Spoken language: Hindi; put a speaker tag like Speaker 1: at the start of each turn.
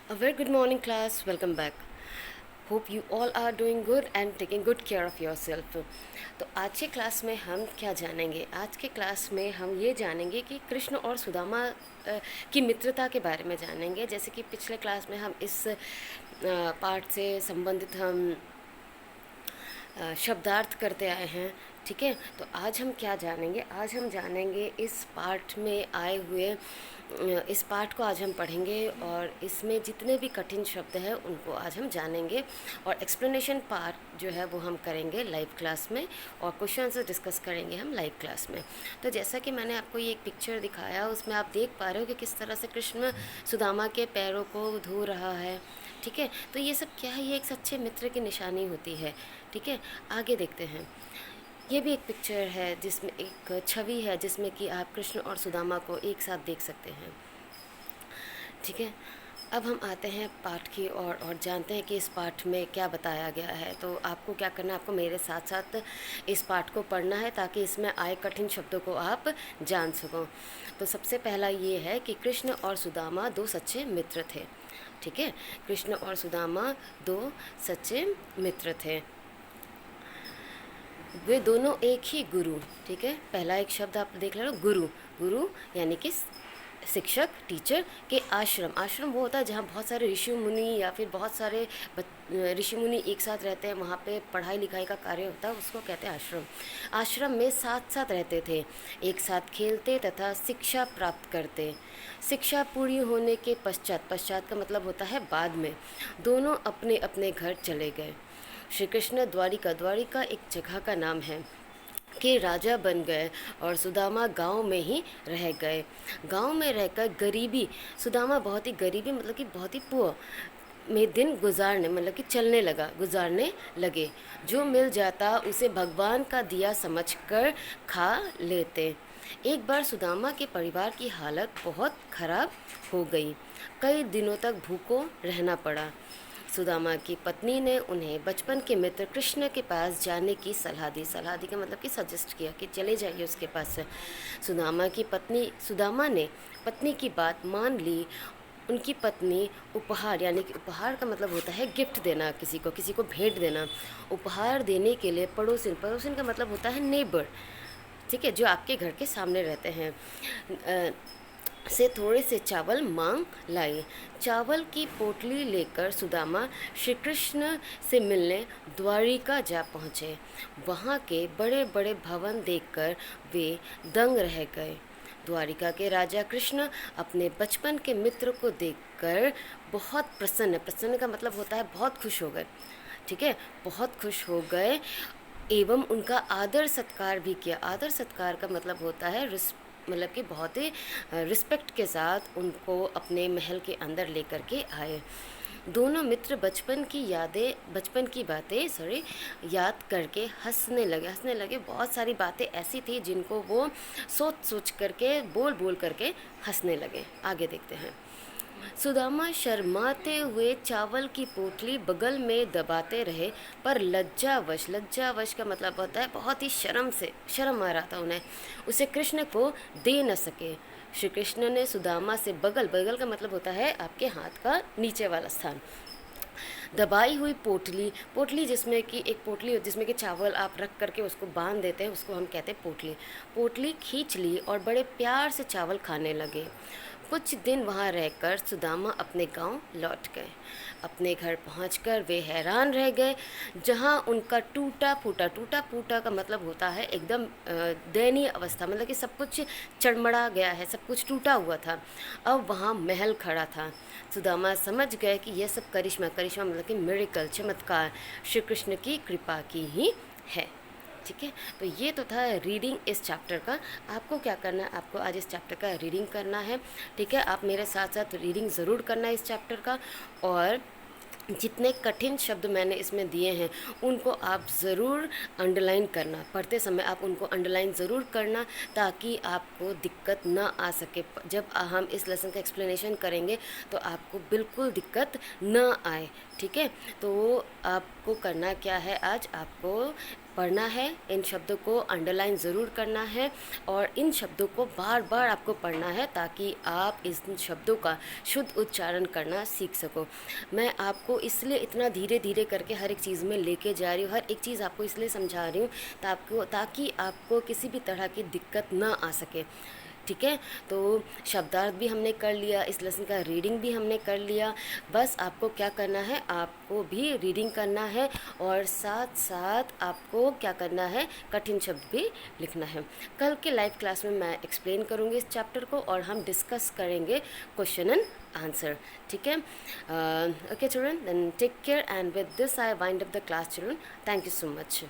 Speaker 1: A very good morning, class. Welcome back. Hope you all are doing good and taking good care of yourself. तो आज के क्लास में हम क्या जानेंगे? आज के क्लास में हम ये जानेंगे कि कृष्ण और सुदामा की मित्रता के बारे में जानेंगे। जैसे कि पिछले क्लास में हम इस पार्ट से संबंधित हम शब्दार्थ करते आए हैं। ठीक है, तो आज हम क्या जानेंगे? आज हम जानेंगे इस पाठ में आए हुए इस पाठ को आज हम पढ़ेंगे और इसमें जितने भी कठिन शब्द हैं उनको आज हम जानेंगे और एक्सप्लेनेशन पार्ट जो है वो हम करेंगे लाइव क्लास में और क्वेश्चन से डिस्कस करेंगे हम लाइव क्लास में। तो जैसा कि मैंने आपको ये एक पिक्चर दिखाया, उसमें आप देख पा रहे हो कि किस तरह से कृष्ण सुदामा के पैरों को धो रहा है। ठीक है, तो ये सब क्या है? ये एक सच्चे मित्र की निशानी होती है। ठीक है, आगे देखते हैं। ये भी एक पिक्चर है जिसमें एक छवि है जिसमें कि आप कृष्ण और सुदामा को एक साथ देख सकते हैं। ठीक है, अब हम आते हैं पाठ की और जानते हैं कि इस पाठ में क्या बताया गया है। तो आपको क्या करना है, आपको मेरे साथ साथ इस पाठ को पढ़ना है ताकि इसमें आए कठिन शब्दों को आप जान सको। तो सबसे पहला ये है कि कृष्ण और सुदामा दो सच्चे मित्र थे। ठीक है, कृष्ण और सुदामा दो सच्चे मित्र थे। वे दोनों एक ही गुरु। ठीक है, पहला एक शब्द आप देख ले लो, गुरु। गुरु यानी कि शिक्षक, टीचर के आश्रम। आश्रम वो होता है जहाँ बहुत सारे ऋषि मुनि या फिर बहुत सारे ऋषि मुनि एक साथ रहते हैं, वहाँ पे पढ़ाई लिखाई का कार्य होता है, उसको कहते हैं आश्रम। आश्रम में साथ साथ रहते थे, एक साथ खेलते तथा शिक्षा प्राप्त करते। शिक्षा पूरी होने के पश्चात, पश्चात का मतलब होता है बाद में, दोनों अपने अपने घर चले गए। श्री कृष्ण द्वारिका, द्वारिका एक जगह का नाम है, के राजा बन गए और सुदामा गांव में ही रह गए। गांव में रहकर गरीबी, सुदामा बहुत ही गरीबी मतलब कि बहुत ही पुअर में दिन गुजारने मतलब कि चलने लगा, गुजारने लगे। जो मिल जाता उसे भगवान का दिया समझकर खा लेते। एक बार सुदामा के परिवार की हालत बहुत खराब हो गई, कई दिनों तक भूखों रहना पड़ा। सुदामा की पत्नी ने उन्हें बचपन के मित्र कृष्ण के पास जाने की सलाह दी। सलाह दी का मतलब कि सजेस्ट किया कि चले जाइए उसके पास। सुदामा ने पत्नी की बात मान ली। उनकी पत्नी उपहार, यानी कि उपहार का मतलब होता है गिफ्ट देना, किसी को भेंट देना। उपहार देने के लिए पड़ोसिन, पड़ोसिन का मतलब होता है नेबर। ठीक है, जो आपके घर के सामने रहते हैं, से थोड़े से चावल मांग लाई। चावल की पोटली लेकर सुदामा श्री कृष्ण से मिलने द्वारिका जा पहुँचे। वहाँ के बड़े बड़े भवन देखकर वे दंग रह गए। द्वारिका के राजा कृष्ण अपने बचपन के मित्र को देखकर बहुत प्रसन्न, प्रसन्न का मतलब होता है बहुत खुश हो गए। ठीक है, बहुत खुश हो गए एवं उनका आदर सत्कार भी किया। आदर सत्कार का मतलब होता है मतलब कि बहुत ही रिस्पेक्ट के साथ उनको अपने महल के अंदर लेकर के आए। दोनों मित्र बचपन की बातें याद करके हंसने लगे। बहुत सारी बातें ऐसी थी जिनको वो सोच करके बोल करके हंसने लगे। आगे देखते हैं। सुदामा शर्माते हुए चावल की पोटली बगल में दबाते रहे, पर लज्जावश का मतलब होता है बहुत ही शर्म आ रहा था उन्हें, उसे कृष्ण को दे न सके। श्री कृष्ण ने सुदामा से बगल का मतलब होता है आपके हाथ का नीचे वाला स्थान, दबाई हुई पोटली जिसमें कि एक पोटली जिसमें कि चावल आप रख करके उसको बांध देते हैं, उसको हम कहते हैं पोटली खींच ली और बड़े प्यार से चावल खाने लगे। कुछ दिन वहाँ रहकर सुदामा अपने गांव लौट गए। अपने घर पहुंचकर वे हैरान रह गए, जहां उनका टूटा फूटा का मतलब होता है एकदम दयनीय अवस्था, मतलब कि सब कुछ चड़मड़ा गया है, सब कुछ टूटा हुआ था। अब वहाँ महल खड़ा था। सुदामा समझ गए कि यह सब करिश्मा मतलब कि मिरेकल, चमत्कार श्री कृष्ण की कृपा की ही है। ठीक है, तो ये तो था रीडिंग इस चैप्टर का। आपको क्या करना है, आपको आज इस चैप्टर का रीडिंग करना है। ठीक है, आप मेरे साथ साथ रीडिंग ज़रूर करना है इस चैप्टर का, और जितने कठिन शब्द मैंने इसमें दिए हैं उनको आप ज़रूर अंडरलाइन करना। पढ़ते समय आप उनको अंडरलाइन ज़रूर करना ताकि आपको दिक्कत ना आ सके। जब हम इस लेसन का एक्सप्लेनेशन करेंगे तो आपको बिल्कुल दिक्कत ना आए। ठीक है, तो आपको करना क्या है, आज आपको पढ़ना है, इन शब्दों को अंडरलाइन ज़रूर करना है और इन शब्दों को बार बार आपको पढ़ना है ताकि आप इन शब्दों का शुद्ध उच्चारण करना सीख सको। मैं आपको इसलिए इतना धीरे धीरे करके हर एक चीज़ में लेके जा रही हूँ, हर एक चीज़ आपको इसलिए समझा रही हूँ ताकि आपको किसी भी तरह की दिक्कत ना आ सके। ठीक है, तो शब्दार्थ भी हमने कर लिया, इस लेसन का रीडिंग भी हमने कर लिया। बस आपको क्या करना है, आपको भी रीडिंग करना है और साथ साथ आपको क्या करना है, कठिन शब्द भी लिखना है। कल के लाइव क्लास में मैं एक्सप्लेन करूँगी इस चैप्टर को और हम डिस्कस करेंगे क्वेश्चन एंड आंसर। ठीक है, okay children, then take care and with this I wind up the class children. Thank you so much.